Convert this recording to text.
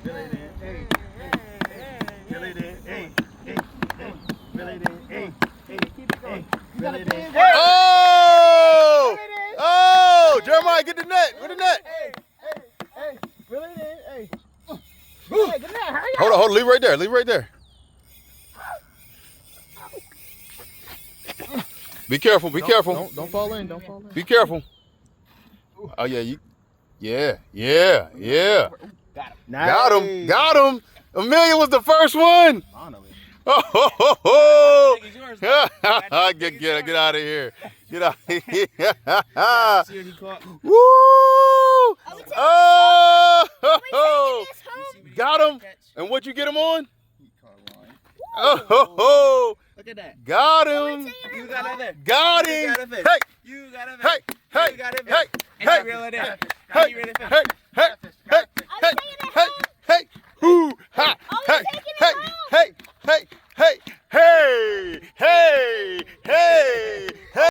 Reel it in. Hey. Reel it in. Hey. Hey. Hey. Reel it in. Hey. Hey. Hey. Reel it in. Oh! Oh! Jeremiah, get the net. Where the net? Hey. Reel it in. Hey. Hey, get that. Hurry up. Hold on. Leave right there. Leave right there. Be careful. Be careful. Don't fall in. Don't fall in. Be careful. Oh, yeah. Yeah. Got him. Got him. Amelia was the first one. Oh, get out of here. Get out of here. Woo! Oh! Got him. And what you get him on? Oh! Look at that. Got him. You got it there. Got him. You got it there. Hey! You got it Hey! there. Hey! You got it Hey! there. And Hey! you reel it in. Hey! And you reel it in. Hey!